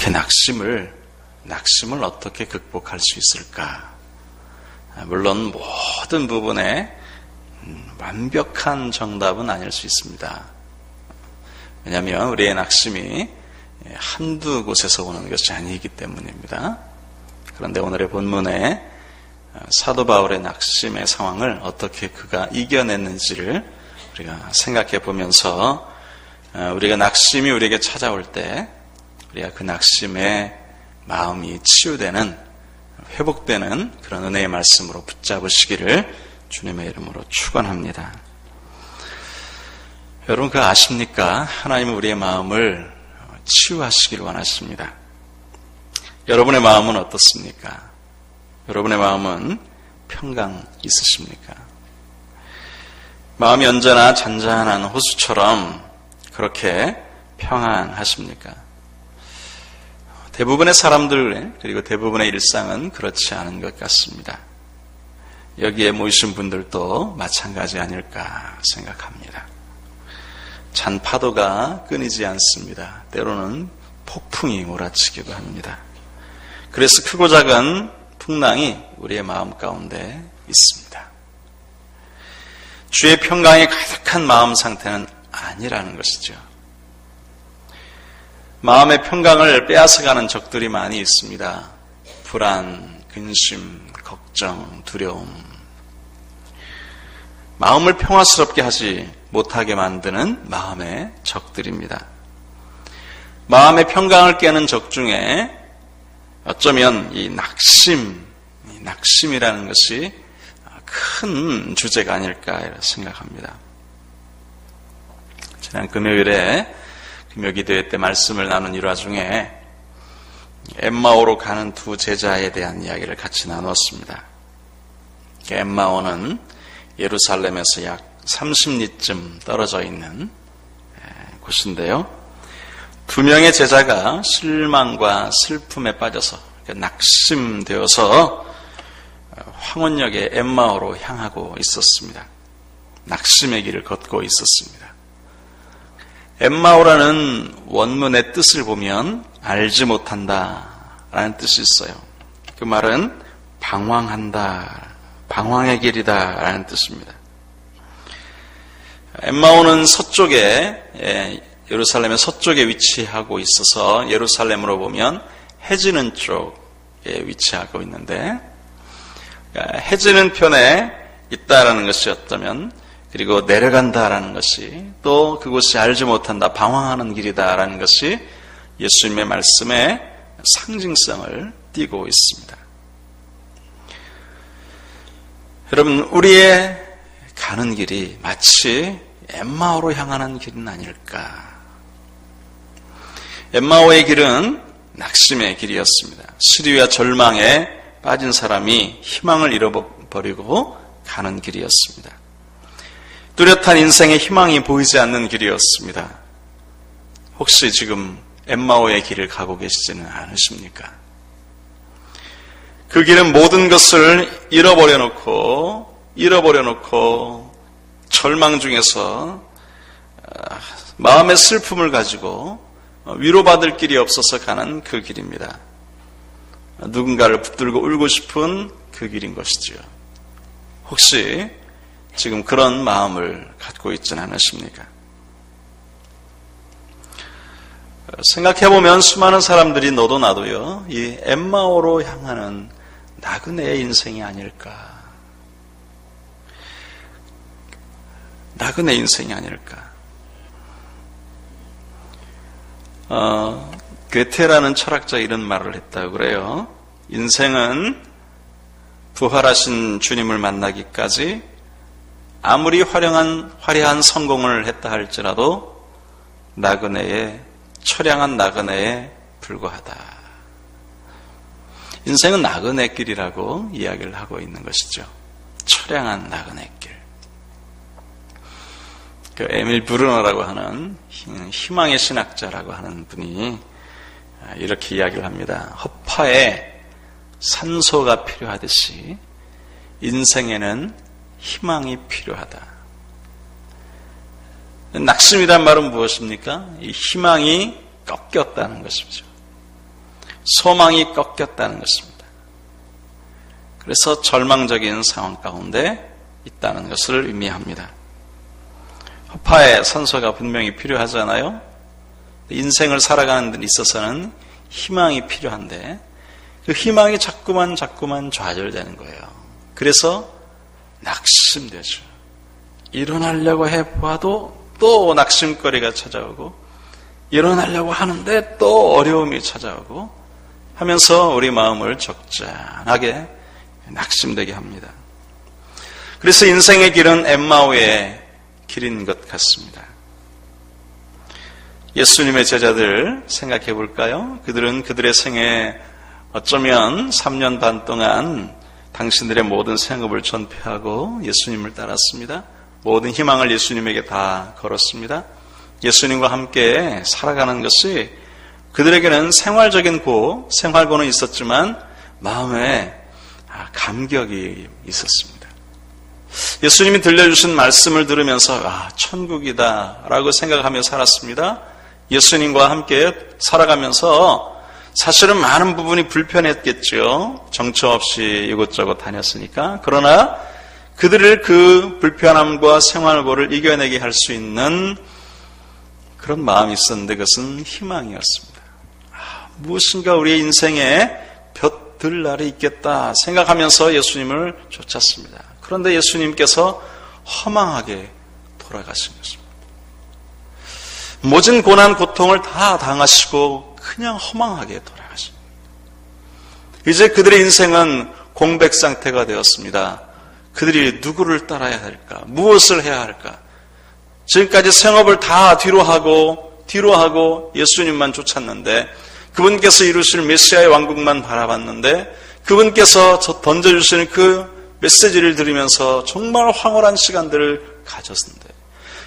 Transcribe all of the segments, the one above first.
이렇게 낙심을 어떻게 극복할 수 있을까? 물론 모든 부분에 완벽한 정답은 아닐 수 있습니다. 왜냐하면 우리의 낙심이 한두 곳에서 오는 것이 아니기 때문입니다. 그런데 오늘의 본문에 사도 바울의 낙심의 상황을 어떻게 그가 이겨냈는지를 우리가 생각해 보면서 우리가 낙심이 우리에게 찾아올 때 우리가 그 낙심의 마음이 치유되는, 회복되는 그런 은혜의 말씀으로 붙잡으시기를 주님의 이름으로 축원합니다. 여러분, 그거 아십니까? 하나님은 우리의 마음을 치유하시기를 원하십니다. 여러분의 마음은 어떻습니까? 여러분의 마음은 평강 있으십니까? 마음이 언제나 잔잔한 호수처럼 그렇게 평안하십니까? 대부분의 사람들, 그리고 대부분의 일상은 그렇지 않은 것 같습니다. 여기에 모이신 분들도 마찬가지 아닐까 생각합니다. 잔 파도가 끊이지 않습니다. 때로는 폭풍이 몰아치기도 합니다. 그래서 크고 작은 풍랑이 우리의 마음 가운데 있습니다. 주의 평강이 가득한 마음 상태는 아니라는 것이죠. 마음의 평강을 빼앗아가는 적들이 많이 있습니다. 불안, 근심, 걱정, 두려움. 마음을 평화스럽게 하지 못하게 만드는 마음의 적들입니다. 마음의 평강을 깨는 적 중에 어쩌면 이 낙심이라는 것이 큰 주제가 아닐까 생각합니다. 지난 금요일에 금요기도회 때 말씀을 나눈 일화 중에 엠마오로 가는 두 제자에 대한 이야기를 같이 나누었습니다. 엠마오는 예루살렘에서 약 30리쯤 떨어져 있는 곳인데요. 두 명의 제자가 실망과 슬픔에 빠져서 낙심되어서 황혼역의 엠마오로 향하고 있었습니다. 낙심의 길을 걷고 있었습니다. 엠마오라는 원문의 뜻을 보면 알지 못한다 라는 뜻이 있어요. 그 말은 방황한다, 방황의 길이다 라는 뜻입니다. 엠마오는 서쪽에, 예루살렘의 서쪽에 위치하고 있어서 예루살렘으로 보면 해지는 쪽에 위치하고 있는데, 해지는 편에 있다라는 것이 어쩌면, 그리고 내려간다라는 것이, 또 그곳이 알지 못한다, 방황하는 길이다라는 것이 예수님의 말씀에 상징성을 띠고 있습니다. 여러분, 우리의 가는 길이 마치 엠마오로 향하는 길은 아닐까? 엠마오의 길은 낙심의 길이었습니다. 시리와 절망에 빠진 사람이 희망을 잃어버리고 가는 길이었습니다. 뚜렷한 인생의 희망이 보이지 않는 길이었습니다. 혹시 지금 엠마오의 길을 가고 계시지는 않으십니까? 그 길은 모든 것을 잃어버려놓고 절망 중에서 마음의 슬픔을 가지고 위로받을 길이 없어서 가는 그 길입니다. 누군가를 붙들고 울고 싶은 그 길인 것이지요. 혹시 지금 그런 마음을 갖고 있지는 않으십니까? 생각해보면 수많은 사람들이 너도 나도요, 이 엠마오로 향하는 나그네의 인생이 아닐까. 나그네 인생이 아닐까. 괴테라는 철학자 이런 말을 했다고 그래요. 인생은 부활하신 주님을 만나기까지 아무리 화려한 성공을 했다 할지라도 처량한 나그네에 불과하다. 인생은 나그네길이라고 이야기를 하고 있는 것이죠. 처량한 나그네길. 그 에밀 브루너라고 하는 희망의 신학자라고 하는 분이 이렇게 이야기를 합니다. 허파에 산소가 필요하듯이 인생에는 희망이 필요하다. 낙심이란 말은 무엇입니까? 이 희망이 꺾였다는 것이죠. 소망이 꺾였다는 것입니다. 그래서 절망적인 상황 가운데 있다는 것을 의미합니다. 허파의 산소가 분명히 필요하잖아요. 인생을 살아가는 데 있어서는 희망이 필요한데 그 희망이 자꾸만 좌절되는 거예요. 그래서 낙심되죠. 일어나려고 해봐도 또 낙심거리가 찾아오고 일어나려고 하는데 또 어려움이 찾아오고 하면서 우리 마음을 적잖하게 낙심되게 합니다. 그래서 인생의 길은 엠마오의 길인 것 같습니다. 예수님의 제자들 생각해 볼까요? 그들은 그들의 생에 어쩌면 3년 반 동안 당신들의 모든 생업을 전폐하고 예수님을 따랐습니다. 모든 희망을 예수님에게 다 걸었습니다. 예수님과 함께 살아가는 것이 그들에게는 생활고는 있었지만 마음에 감격이 있었습니다. 예수님이 들려주신 말씀을 들으면서 천국이다 라고 생각하며 살았습니다. 예수님과 함께 살아가면서 사실은 많은 부분이 불편했겠죠. 정처 없이 이곳저곳 다녔으니까. 그러나 그들을 그 불편함과 생활고를 이겨내게 할 수 있는 그런 마음이 있었는데 그것은 희망이었습니다. 무엇인가 우리의 인생에 볕들 날이 있겠다 생각하면서 예수님을 쫓았습니다. 그런데 예수님께서 허망하게 돌아가신 것입니다. 모진 고난 고통을 다 당하시고 그냥 허망하게 돌아가십니다. 이제 그들의 인생은 공백 상태가 되었습니다. 그들이 누구를 따라야 할까? 무엇을 해야 할까? 지금까지 생업을 다 뒤로 하고 예수님만 쫓았는데 그분께서 이루실 메시아의 왕국만 바라봤는데 그분께서 던져주시는 그 메시지를 들으면서 정말 황홀한 시간들을 가졌는데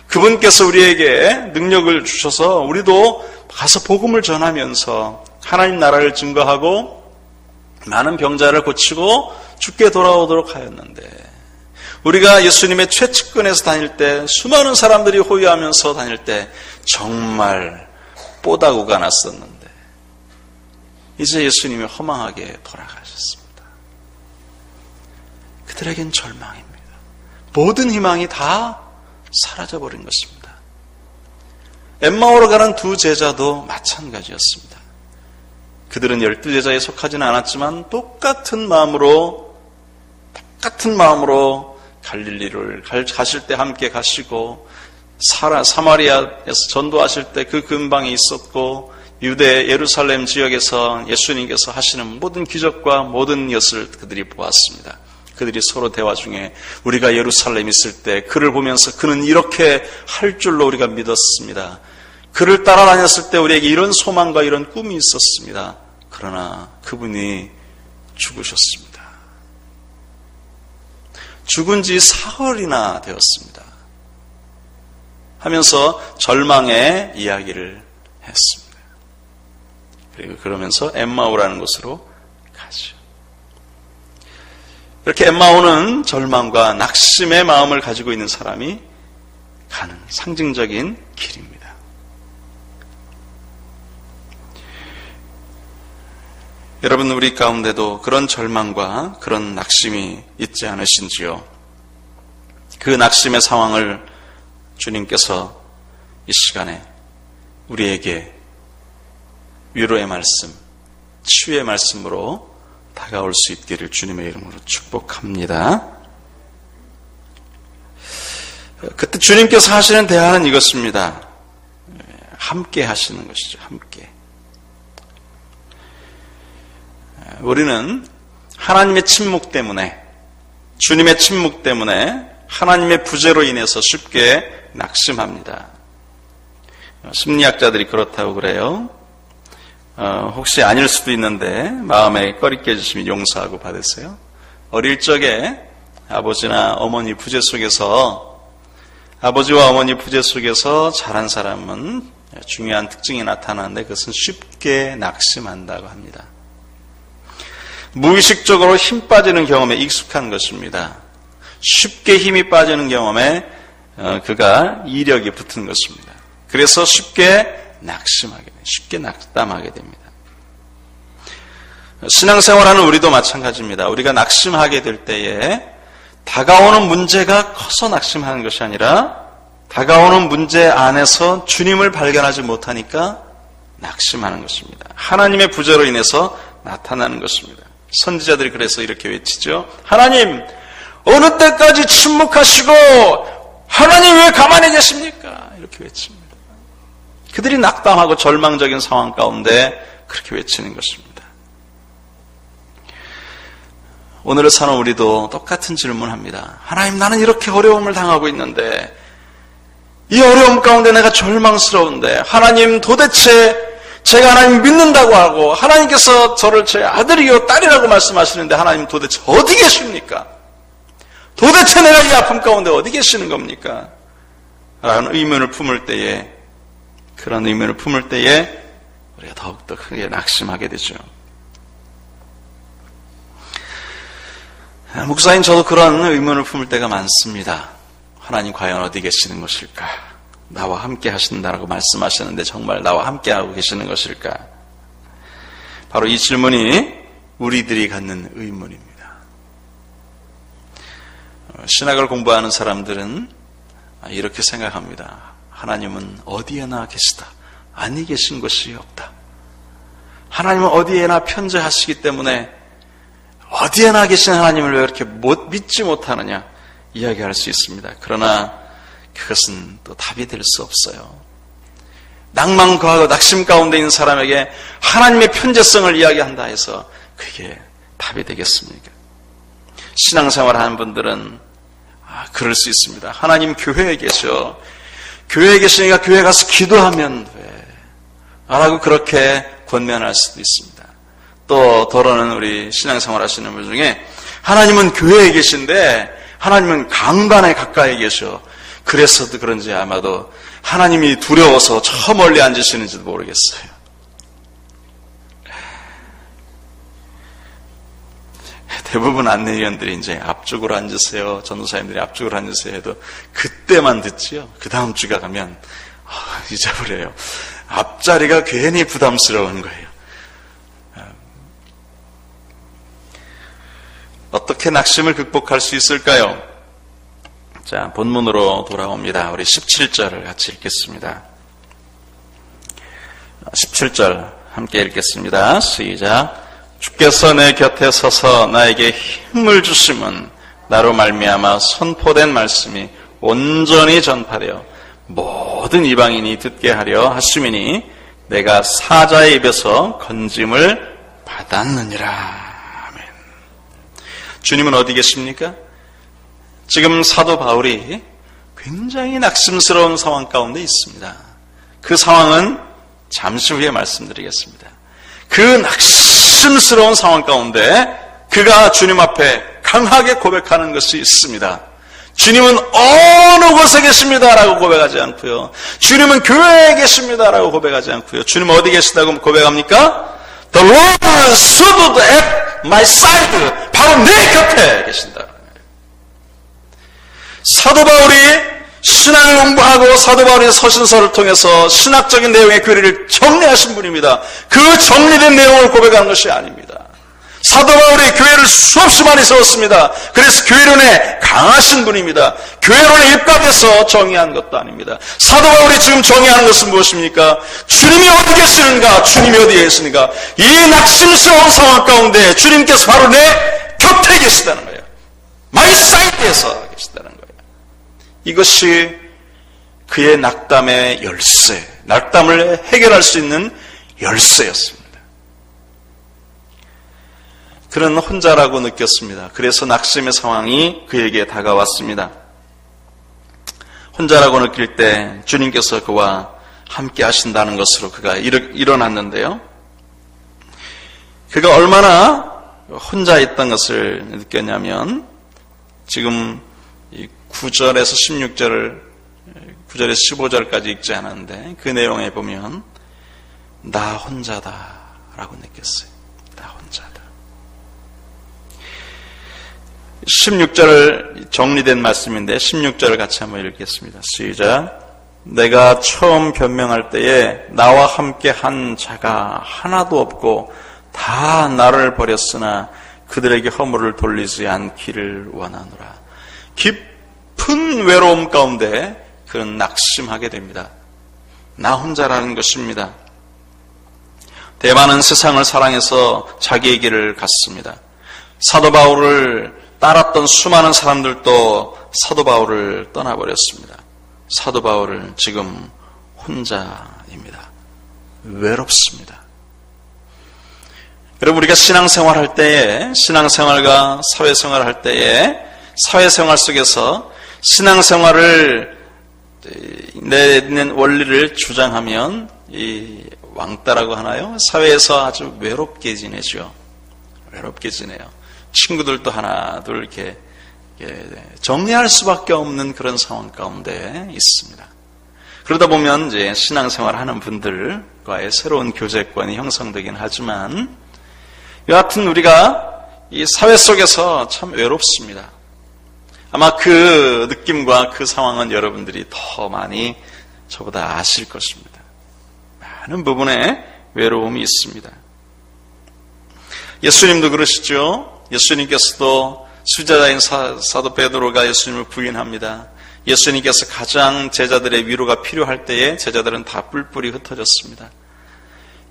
그분께서 우리에게 능력을 주셔서 우리도 가서 복음을 전하면서 하나님 나라를 증거하고 많은 병자를 고치고 죽게 돌아오도록 하였는데 우리가 예수님의 최측근에서 다닐 때 수많은 사람들이 호위하면서 다닐 때 정말 뽀다구가 났었는데 이제 예수님이 허망하게 돌아가셨습니다. 그들에겐 절망입니다. 모든 희망이 다 사라져버린 것입니다. 엠마오로 가는 두 제자도 마찬가지였습니다. 그들은 12제자에 속하지는 않았지만 똑같은 마음으로 갈릴리를 가실 때 함께 가시고 사마리아에서 전도하실 때 그 근방에 있었고 유대 예루살렘 지역에서 예수님께서 하시는 모든 기적과 모든 것을 그들이 보았습니다. 그들이 서로 대화 중에 우리가 예루살렘에 있을 때 그를 보면서 그는 이렇게 할 줄로 우리가 믿었습니다. 그를 따라다녔을 때 우리에게 이런 소망과 이런 꿈이 있었습니다. 그러나 그분이 죽으셨습니다. 죽은 지 사흘이나 되었습니다. 하면서 절망의 이야기를 했습니다. 그리고 그러면서 엠마오라는 곳으로 가죠. 이렇게 엠마오는 절망과 낙심의 마음을 가지고 있는 사람이 가는 상징적인 길입니다. 여러분 우리 가운데도 그런 절망과 그런 낙심이 있지 않으신지요? 그 낙심의 상황을 주님께서 이 시간에 우리에게 위로의 말씀, 치유의 말씀으로 다가올 수 있기를 주님의 이름으로 축복합니다. 그때 주님께서 하시는 대화는 이것입니다. 함께 하시는 것이죠. 함께. 우리는 하나님의 침묵 때문에, 주님의 침묵 때문에 하나님의 부재로 인해서 쉽게 낙심합니다. 심리학자들이 그렇다고 그래요. 혹시 아닐 수도 있는데 마음에 꺼리껴지시면 용서하고 받으세요. 어릴 적에 아버지나 어머니 부재 속에서, 아버지와 어머니 부재 속에서 자란 사람은 중요한 특징이 나타나는데 그것은 쉽게 낙심한다고 합니다. 무의식적으로 힘 빠지는 경험에 익숙한 것입니다. 쉽게 힘이 빠지는 경험에 그가 이력이 붙은 것입니다. 그래서 쉽게 낙심하게 됩니다. 쉽게 낙담하게 됩니다. 신앙생활하는 우리도 마찬가지입니다. 우리가 낙심하게 될 때에 다가오는 문제가 커서 낙심하는 것이 아니라 다가오는 문제 안에서 주님을 발견하지 못하니까 낙심하는 것입니다. 하나님의 부재로 인해서 나타나는 것입니다. 선지자들이 그래서 이렇게 외치죠. 하나님, 어느 때까지 침묵하시고 하나님 왜 가만히 계십니까? 이렇게 외칩니다. 그들이 낙담하고 절망적인 상황 가운데 그렇게 외치는 것입니다. 오늘을 사는 우리도 똑같은 질문합니다. 하나님, 나는 이렇게 어려움을 당하고 있는데 이 어려움 가운데 내가 절망스러운데 하나님, 도대체 제가 하나님 믿는다고 하고 하나님께서 저를 제 아들이요 딸이라고 말씀하시는데 하나님 도대체 어디 계십니까? 도대체 내가 이 아픔 가운데 어디 계시는 겁니까? 라는 의문을 품을 때에, 그런 의문을 품을 때에 우리가 더욱더 크게 낙심하게 되죠. 목사님, 저도 그런 의문을 품을 때가 많습니다. 하나님 과연 어디 계시는 것일까? 나와 함께 하신다라고 말씀하셨는데 정말 나와 함께 하고 계시는 것일까? 바로 이 질문이 우리들이 갖는 의문입니다. 신학을 공부하는 사람들은 이렇게 생각합니다. 하나님은 어디에나 계시다. 아니 계신 것이 없다. 하나님은 어디에나 편재하시기 때문에 어디에나 계신 하나님을 왜 이렇게 믿지 못하느냐 이야기할 수 있습니다. 그러나 그것은 또 답이 될 수 없어요. 낭만 거하고 낙심 가운데 있는 사람에게 하나님의 편재성을 이야기한다 해서 그게 답이 되겠습니까? 신앙생활 하는 분들은 그럴 수 있습니다. 하나님 교회에 계셔. 교회에 계시니까 교회 가서 기도하면 돼. 라고 그렇게 권면할 수도 있습니다. 또 더러는 우리 신앙생활 하시는 분 중에 하나님은 교회에 계신데 하나님은 강단에 가까이 계셔. 그래서도 그런지 아마도 하나님이 두려워서 저 멀리 앉으시는지도 모르겠어요. 대부분 안내위원들이 이제 앞쪽으로 앉으세요, 전도사님들이 앞쪽으로 앉으세요 해도 그때만 듣지요. 그 다음 주가 가면 잊어버려요. 앞자리가 괜히 부담스러운 거예요. 어떻게 낙심을 극복할 수 있을까요? 자, 본문으로 돌아옵니다. 우리 17절을 같이 읽겠습니다. 17절 함께 읽겠습니다. 시작. 주께서 내 곁에 서서 나에게 힘을 주심은 나로 말미암아 선포된 말씀이 온전히 전파되어 모든 이방인이 듣게 하려 하심이니 내가 사자의 입에서 건짐을 받았느니라. 주님은 어디 계십니까? 지금 사도 바울이 굉장히 낙심스러운 상황 가운데 있습니다. 그 상황은 잠시 후에 말씀드리겠습니다. 그 낙심스러운 상황 가운데 그가 주님 앞에 강하게 고백하는 것이 있습니다. 주님은 어느 곳에 계십니다라고 고백하지 않고요. 주님은 교회에 계십니다라고 고백하지 않고요. 주님 어디 계시다고 고백합니까? The Lord stood at my side. 바로 내 곁에 계신다. 사도 바울이 신앙을 공부하고 사도 바울의 서신서를 통해서 신학적인 내용의 교리를 정리하신 분입니다. 그 정리된 내용을 고백하는 것이 아닙니다. 사도 바울이 교회를 수없이 많이 세웠습니다. 그래서 교회론에 강하신 분입니다. 교회론에 입각해서 정의한 것도 아닙니다. 사도 바울이 지금 정의하는 것은 무엇입니까? 주님이 어디 계시는가? 주님이 어디에 계시는가? 이 낙심스러운 상황 가운데 주님께서 바로 내 곁에 계시다는 거예요. 마이 사이드에서 계시다는 거예요. 이것이 그의 낙담의 열쇠, 낙담을 해결할 수 있는 열쇠였습니다. 그는 혼자라고 느꼈습니다. 그래서 낙심의 상황이 그에게 다가왔습니다. 혼자라고 느낄 때 주님께서 그와 함께 하신다는 것으로 그가 일어났는데요. 그가 얼마나 혼자 있던 것을 느꼈냐면 지금 9절에서 16절을 9절에서 15절까지 읽지 않았는데 그 내용에 보면 나 혼자다라고 느꼈어요. 나 혼자다. 16절 정리된 말씀인데 16절을 같이 한번 읽겠습니다. 시작. 내가 처음 변명할 때에 나와 함께 한 자가 하나도 없고 다 다 나를 버렸으나 그들에게 허물을 돌리지 않기를 원하노라. 깊은 외로움 가운데 그는 낙심하게 됩니다. 나 혼자라는 것입니다. 대만은 세상을 사랑해서 자기의 길을 갔습니다. 사도 바울을 따랐던 수많은 사람들도 사도 바울을 떠나버렸습니다. 사도 바울은 지금 혼자입니다. 외롭습니다. 여러분, 우리가 신앙생활할 때에, 신앙생활과 사회생활을 할 때에, 사회생활 속에서 신앙생활을 내는 원리를 주장하면 이 왕따라고 하나요? 사회에서 아주 외롭게 지내죠. 외롭게 지내요. 친구들도 하나 둘 이렇게 정리할 수밖에 없는 그런 상황 가운데 있습니다. 그러다 보면 이제 신앙생활 하는 분들과의 새로운 교제권이 형성되긴 하지만 여하튼 우리가 이 사회 속에서 참 외롭습니다. 아마 그 느낌과 그 상황은 여러분들이 더 많이 저보다 아실 것입니다. 많은 부분에 외로움이 있습니다. 예수님도 그러시죠. 예수님께서도 수제자인 사도 베드로가 예수님을 부인합니다. 예수님께서 가장 제자들의 위로가 필요할 때에 제자들은 다 뿔뿔이 흩어졌습니다.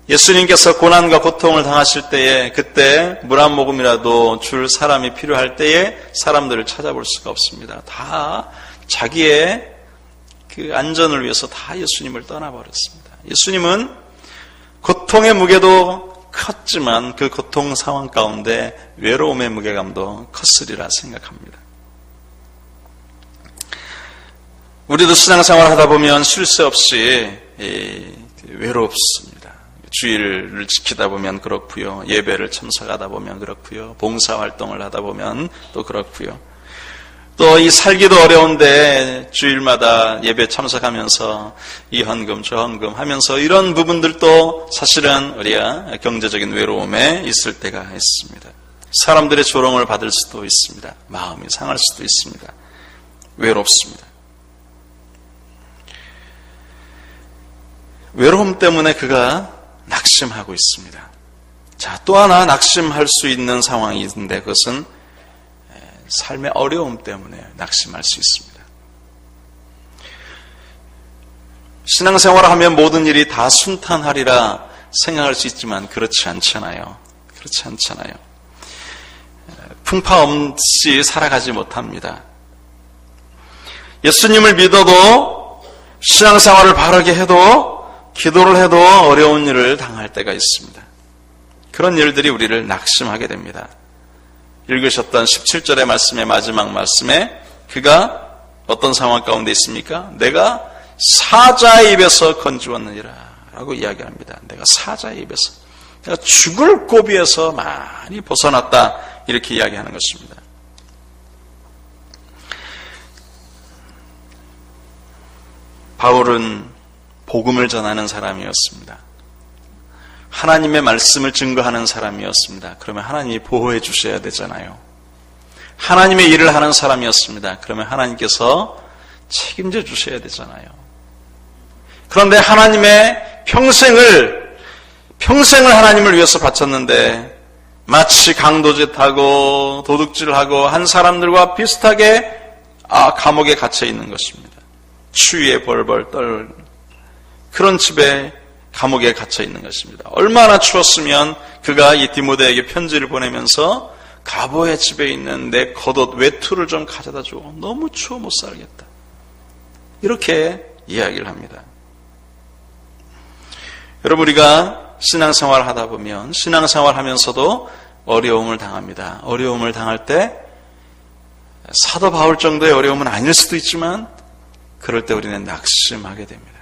예수님께서 고난과 고통을 당하실 때에 그때 물 한 모금이라도 줄 사람이 필요할 때에 사람들을 찾아볼 수가 없습니다. 다 자기의 그 안전을 위해서 다 예수님을 떠나버렸습니다. 예수님은 고통의 무게도 컸지만 그 고통 상황 가운데 외로움의 무게감도 컸으리라 생각합니다. 우리도 신앙생활 하다 보면 쉴 새 없이 외롭습니다. 주일을 지키다 보면 그렇고요. 예배를 참석하다 보면 그렇고요. 봉사활동을 하다 보면 또 그렇고요. 또 이 살기도 어려운데 주일마다 예배 참석하면서 이 헌금 저 헌금 하면서 이런 부분들도 사실은 우리가 경제적인 외로움에 있을 때가 있습니다. 사람들의 조롱을 받을 수도 있습니다. 마음이 상할 수도 있습니다. 외롭습니다. 외로움 때문에 그가 낙심하고 있습니다. 자, 또 하나 낙심할 수 있는 상황이 있는데 그것은 삶의 어려움 때문에 낙심할 수 있습니다. 신앙생활을 하면 모든 일이 다 순탄하리라 생각할 수 있지만 그렇지 않잖아요. 그렇지 않잖아요. 풍파 없이 살아가지 못합니다. 예수님을 믿어도 신앙생활을 바르게 해도 기도를 해도 어려운 일을 당할 때가 있습니다. 그런 일들이 우리를 낙심하게 됩니다. 읽으셨던 17절의 말씀의 마지막 말씀에 그가 어떤 상황 가운데 있습니까? 내가 사자의 입에서 건지었느니라 라고 이야기합니다. 내가 사자의 입에서, 내가 죽을 고비에서 많이 벗어났다 이렇게 이야기하는 것입니다. 바울은 복음을 전하는 사람이었습니다. 하나님의 말씀을 증거하는 사람이었습니다. 그러면 하나님이 보호해 주셔야 되잖아요. 하나님의 일을 하는 사람이었습니다. 그러면 하나님께서 책임져 주셔야 되잖아요. 그런데 하나님의 평생을 하나님을 위해서 바쳤는데 마치 강도짓하고 도둑질하고 한 사람들과 비슷하게 감옥에 갇혀 있는 것입니다. 추위에 벌벌 떨 그런 집에 감옥에 갇혀 있는 것입니다. 얼마나 추웠으면 그가 이 디모데에게 편지를 보내면서 가보의 집에 있는 내 겉옷 외투를 좀 가져다 줘. 너무 추워 못 살겠다. 이렇게 이야기를 합니다. 여러분, 우리가 신앙생활을 하다 보면 신앙생활 하면서도 어려움을 당합니다. 어려움을 당할 때 사도 바울 정도의 어려움은 아닐 수도 있지만 그럴 때 우리는 낙심하게 됩니다.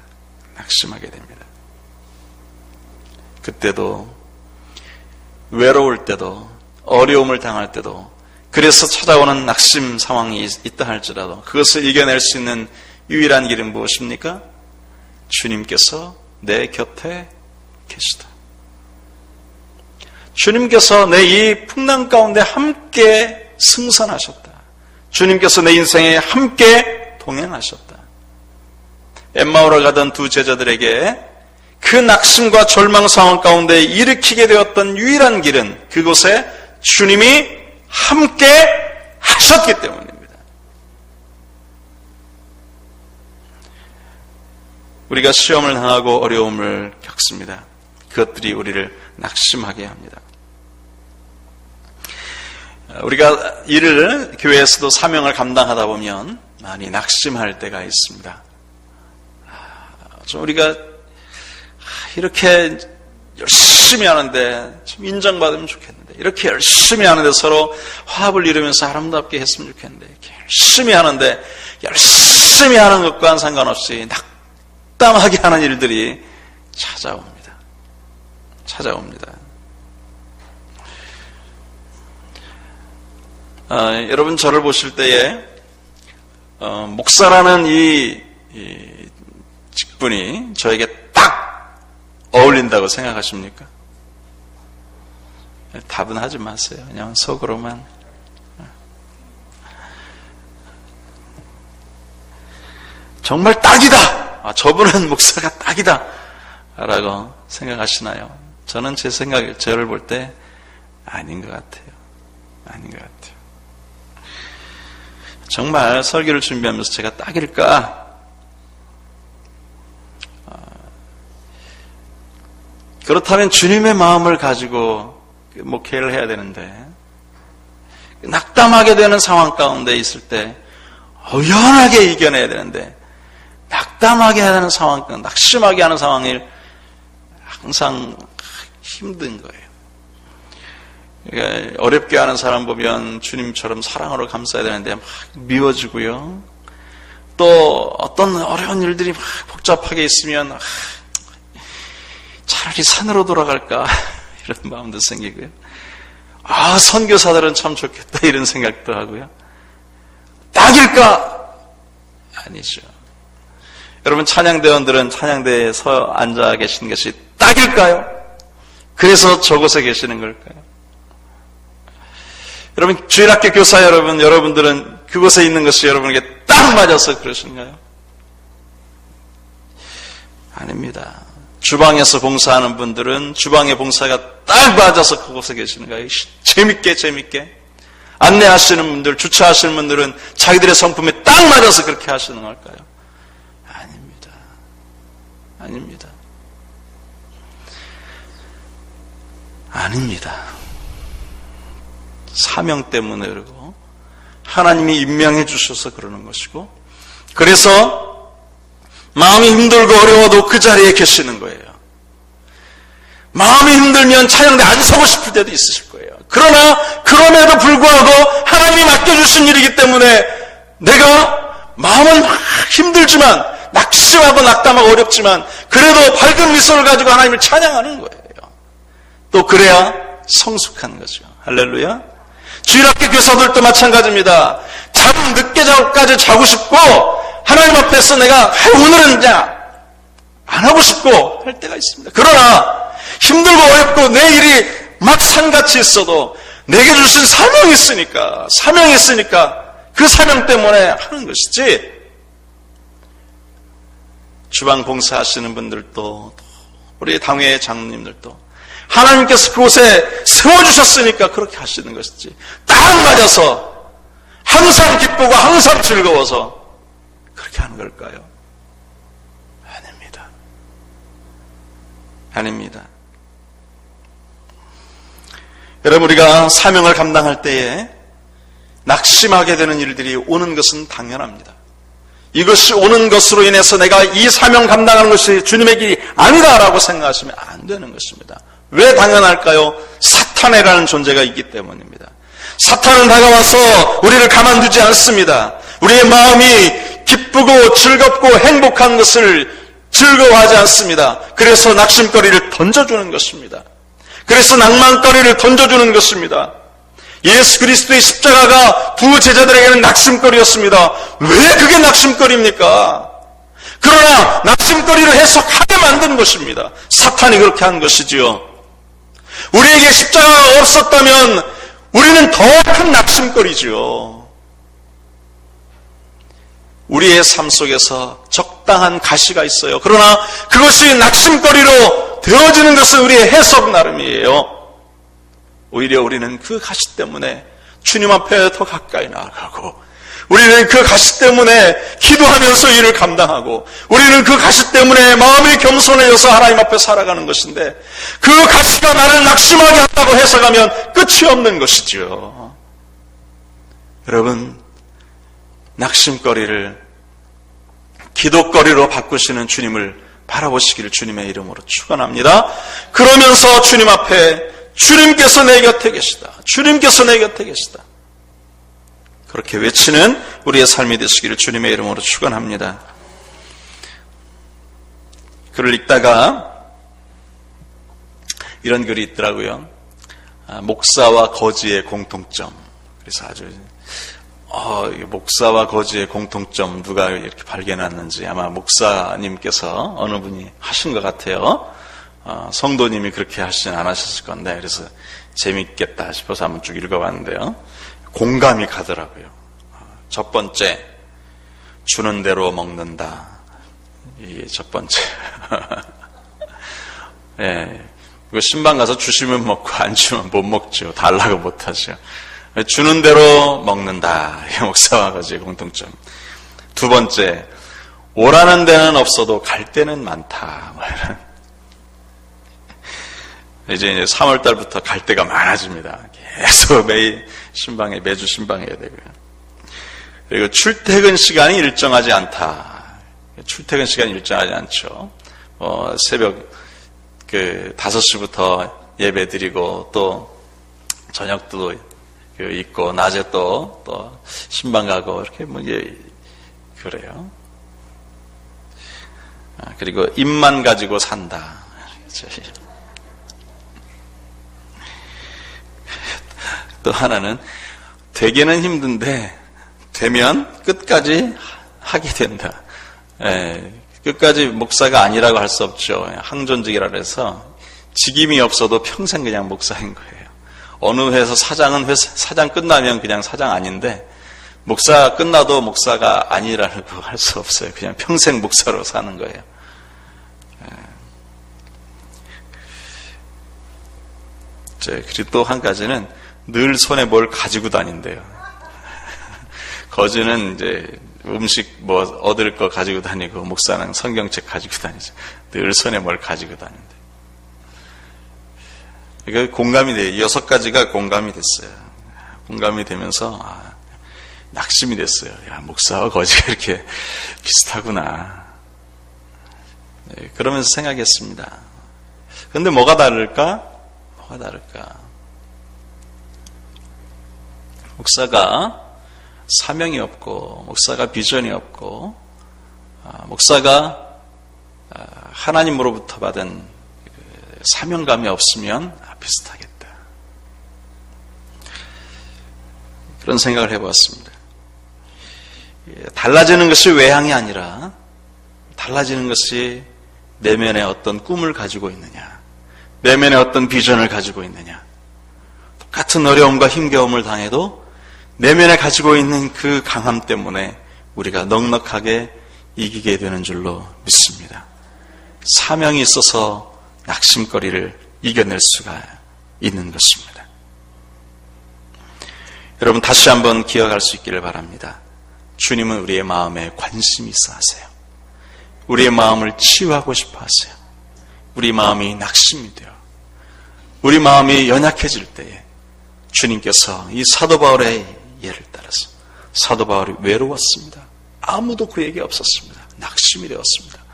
낙심하게 됩니다. 그때도 외로울 때도 어려움을 당할 때도 그래서 찾아오는 낙심 상황이 있다 할지라도 그것을 이겨낼 수 있는 유일한 길은 무엇입니까? 주님께서 내 곁에 계시다. 주님께서 내 이 풍랑 가운데 함께 승선하셨다. 주님께서 내 인생에 함께 동행하셨다. 엠마오를 가던 두 제자들에게 그 낙심과 절망 상황 가운데 일으키게 되었던 유일한 길은 그곳에 주님이 함께 하셨기 때문입니다. 우리가 시험을 당하고 어려움을 겪습니다. 그것들이 우리를 낙심하게 합니다. 우리가 일을 교회에서도 사명을 감당하다 보면 많이 낙심할 때가 있습니다. 우리가 이렇게 열심히 하는데 좀 인정받으면 좋겠는데, 이렇게 열심히 하는데 서로 화합을 이루면서 아름답게 했으면 좋겠는데, 이렇게 열심히 하는데 열심히 하는 것과는 상관없이 낙담하게 하는 일들이 찾아옵니다. 여러분 저를 보실 때에 목사라는 이 직분이 저에게 딱 어울린다고 생각하십니까? 답은 하지 마세요. 그냥 속으로만. 정말 딱이다! 저분은 목사가 딱이다! 라고 생각하시나요? 저는 제 생각에, 저를 볼 때 아닌 것 같아요. 정말 설교를 준비하면서 제가 딱일까? 그렇다면 주님의 마음을 가지고 목회를 해야 되는데, 낙담하게 되는 상황 가운데 있을 때 의연하게 이겨내야 되는데, 낙담하게 하는 상황, 낙심하게 하는 상황이 항상 힘든 거예요. 그러니까 어렵게 하는 사람 보면 주님처럼 사랑으로 감싸야 되는데 막 미워지고요. 또 어떤 어려운 일들이 막 복잡하게 있으면 차라리 산으로 돌아갈까 이런 마음도 생기고요. 선교사들은 참 좋겠다 이런 생각도 하고요. 딱일까? 아니죠. 여러분 찬양대원들은 찬양대에 서 앉아 계시는 것이 딱일까요? 그래서 저곳에 계시는 걸까요? 여러분 주일학교 교사 여러분들은 그곳에 있는 것이 여러분에게 딱 맞아서 그러신가요? 아닙니다. 주방에서 봉사하는 분들은 주방의 봉사가 딱 맞아서 그곳에 계시는 거예요. 재밌게 안내하시는 분들, 주차하시는 분들은 자기들의 성품에 딱 맞아서 그렇게 하시는 걸까요? 아닙니다. 사명 때문에 그러고 하나님이 임명해 주셔서 그러는 것이고, 그래서 마음이 힘들고 어려워도 그 자리에 계시는 거예요. 마음이 힘들면 찬양대 안 서고 싶을 때도 있으실 거예요. 그러나 그럼에도 불구하고 하나님이 맡겨주신 일이기 때문에 내가 마음은 막 힘들지만, 낙심하고 낙담하고 어렵지만 그래도 밝은 미소를 가지고 하나님을 찬양하는 거예요. 또 그래야 성숙한 거죠. 할렐루야. 주일학교 교사들도 마찬가지입니다. 잠 늦게까지 자고 싶고 하나님 앞에서 내가 오늘은 그냥 안 하고 싶고 할 때가 있습니다. 그러나 힘들고 어렵고 내 일이 막 산같이 있어도 내게 주신 사명이 있으니까 그 사명 때문에 하는 것이지, 주방 봉사하시는 분들도 우리 당회의 장로님들도 하나님께서 그곳에 세워주셨으니까 그렇게 하시는 것이지, 딱 맞아서 항상 기쁘고 항상 즐거워서 그렇게 하는 걸까요? 아닙니다. 여러분 우리가 사명을 감당할 때에 낙심하게 되는 일들이 오는 것은 당연합니다. 이것이 오는 것으로 인해서 내가 이 사명 감당하는 것이 주님의 길이 아니다라고 생각하시면 안 되는 것입니다. 왜 당연할까요? 사탄이라는 존재가 있기 때문입니다. 사탄은 다가와서 우리를 가만두지 않습니다. 우리의 마음이 기쁘고 즐겁고 행복한 것을 즐거워하지 않습니다. 그래서 낙심거리를 던져주는 것입니다. 그래서 낭만거리를 던져주는 것입니다. 예수 그리스도의 십자가가 두 제자들에게는 낙심거리였습니다. 왜 그게 낙심거리입니까? 그러나 낙심거리를 해석하게 만드는 것입니다. 사탄이 그렇게 한 것이지요. 우리에게 십자가가 없었다면 우리는 더 큰 낙심거리지요. 우리의 삶 속에서 적당한 가시가 있어요. 그러나 그것이 낙심거리로 되어지는 것은 우리의 해석 나름이에요. 오히려 우리는 그 가시 때문에 주님 앞에 더 가까이 나아가고, 우리는 그 가시 때문에 기도하면서 일을 감당하고, 우리는 그 가시 때문에 마음이 겸손해져서 하나님 앞에 살아가는 것인데, 그 가시가 나를 낙심하게 한다고 해석하면 끝이 없는 것이죠. 여러분, 낙심거리를 기도거리로 바꾸시는 주님을 바라보시기를 주님의 이름으로 축원합니다. 그러면서 주님 앞에 주님께서 내 곁에 계시다, 주님께서 내 곁에 계시다, 그렇게 외치는 우리의 삶이 되시기를 주님의 이름으로 축원합니다. 글을 읽다가 이런 글이 있더라고요. 목사와 거지의 공통점. 그래서 아주 목사와 거지의 공통점 누가 이렇게 발견했는지 아마 목사님께서 어느 분이 하신 것 같아요. 성도님이 그렇게 하시진 않으셨을 건데, 그래서 재밌겠다 싶어서 한번 쭉 읽어봤는데요. 공감이 가더라고요. 첫 번째, 주는 대로 먹는다. 이게 첫 번째. 예, 이거 신방 가서 주시면 먹고 안 주면 못 먹죠. 달라고 못 하죠. 주는 대로 먹는다. 이 목사와 거지의 공통점. 두 번째, 오라는 데는 없어도 갈 데는 많다. 이제 3월 달부터 갈 데가 많아집니다. 계속 매주 신방해야 되고요. 그리고 출퇴근 시간이 일정하지 않다. 출퇴근 시간이 일정하지 않죠. 새벽 5시부터 예배 드리고, 또 저녁도 있고, 낮에 또 신방 가고, 이렇게 그래요. 그리고 입만 가지고 산다. 또 하나는, 되기는 힘든데 되면 끝까지 하게 된다. 끝까지 목사가 아니라고 할 수 없죠. 항존직이라 해서 직임이 없어도 평생 그냥 목사인 거예요. 어느 회사 사장은 사장 끝나면 그냥 사장 아닌데, 목사 끝나도 목사가 아니라고 할 수 없어요. 그냥 평생 목사로 사는 거예요. 그리고 또 한 가지는 늘 손에 뭘 가지고 다닌대요. 거지는 이제 음식 얻을 거 가지고 다니고, 목사는 성경책 가지고 다니죠. 늘 손에 뭘 가지고 다닌대. 그러니까 공감이 돼요. 6가지가 공감이 됐어요. 공감이 되면서 낙심이 됐어요. 야, 목사와 거지가 이렇게 비슷하구나. 그러면서 생각했습니다. 그런데 뭐가 다를까? 목사가 사명이 없고, 목사가 비전이 없고, 목사가 하나님으로부터 받은 사명감이 없으면 비슷하겠다. 그런 생각을 해보았습니다. 달라지는 것이 외향이 아니라 달라지는 것이 내면에 어떤 꿈을 가지고 있느냐, 내면에 어떤 비전을 가지고 있느냐. 똑같은 어려움과 힘겨움을 당해도 내면에 가지고 있는 그 강함 때문에 우리가 넉넉하게 이기게 되는 줄로 믿습니다. 사명이 있어서 낙심거리를 이겨낼 수가 있는 것입니다. 여러분, 다시 한번 기억할 수 있기를 바랍니다. 주님은 우리의 마음에 관심이 있어 하세요. 우리의 마음을 치유하고 싶어 하세요. 우리 마음이 낙심이 되어, 우리 마음이 연약해질 때에 주님께서 이 사도 바울의 예를 따라서, 사도 바울이 외로웠습니다. 아무도 그에게 없었습니다. 낙심이 되었습니다.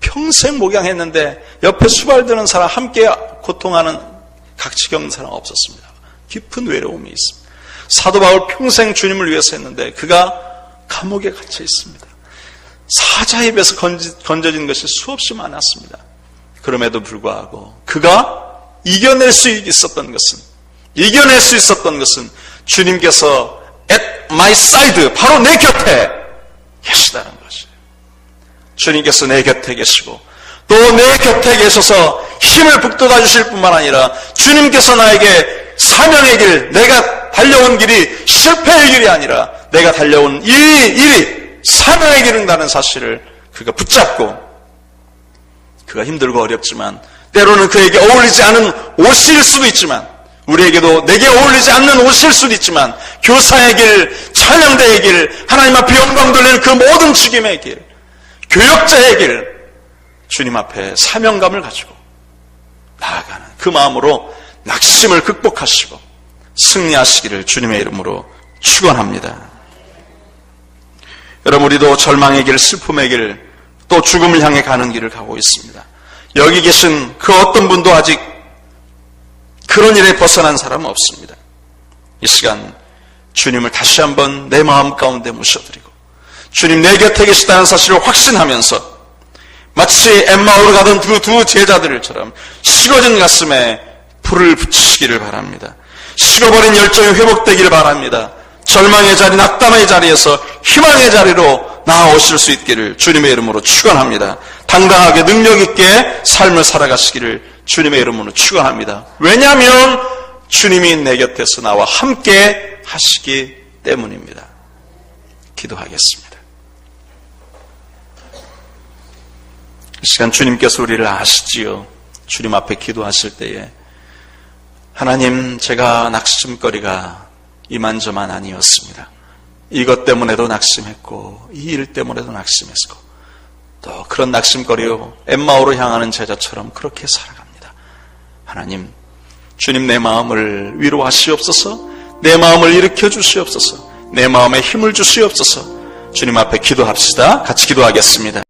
평생 목양했는데 옆에 수발드는 사람, 함께 고통하는 각치 겪는 사람 없었습니다. 깊은 외로움이 있습니다. 사도 바울 평생 주님을 위해서 했는데 그가 감옥에 갇혀 있습니다. 사자 입에서 건져진 것이 수없이 많았습니다. 그럼에도 불구하고 그가 이겨낼 수 있었던 것은 주님께서 at my side, 바로 내 곁에 계시다는 것이에요. 주님께서 내 곁에 계시고, 또 내 곁에 계셔서 힘을 북돋아 주실 뿐만 아니라 주님께서 나에게 사명의 길, 내가 달려온 길이 실패의 길이 아니라 내가 달려온 일이 사명의 길인다는 사실을 그가 붙잡고, 그가 힘들고 어렵지만 때로는 그에게 어울리지 않은 옷일 수도 있지만, 우리에게도 내게 어울리지 않는 옷일 수도 있지만, 교사의 길, 찬양대의 길, 하나님 앞에 영광 돌리는 그 모든 죽임의 길, 교역자의 길, 주님 앞에 사명감을 가지고 나아가는 그 마음으로 낙심을 극복하시고 승리하시기를 주님의 이름으로 축원합니다. 여러분, 우리도 절망의 길, 슬픔의 길, 또 죽음을 향해 가는 길을 가고 있습니다. 여기 계신 그 어떤 분도 아직 그런 일에 벗어난 사람은 없습니다. 이 시간 주님을 다시 한번 내 마음 가운데 모셔드리고 주님 내 곁에 계시다는 사실을 확신하면서 마치 엠마오로 가던 그 두 제자들처럼 식어진 가슴에 불을 붙이시기를 바랍니다. 식어버린 열정이 회복되기를 바랍니다. 절망의 자리, 낙담의 자리에서 희망의 자리로 나아오실 수 있기를 주님의 이름으로 축원합니다. 당당하게 능력 있게 삶을 살아가시기를 주님의 이름으로 축원합니다. 왜냐하면 주님이 내 곁에서 나와 함께 하시기 때문입니다. 기도하겠습니다. 이 시간 주님께서 우리를 아시지요. 주님 앞에 기도하실 때에 하나님, 제가 낙심거리가 이만저만 아니었습니다. 이것 때문에도 낙심했고 이 일 때문에도 낙심했고 또 그런 낙심거리로 엠마오로 향하는 제자처럼 그렇게 살아갑니다. 하나님, 주님 내 마음을 위로하시옵소서, 내 마음을 일으켜 주시옵소서, 내 마음에 힘을 주시옵소서. 주님 앞에 기도합시다. 같이 기도하겠습니다.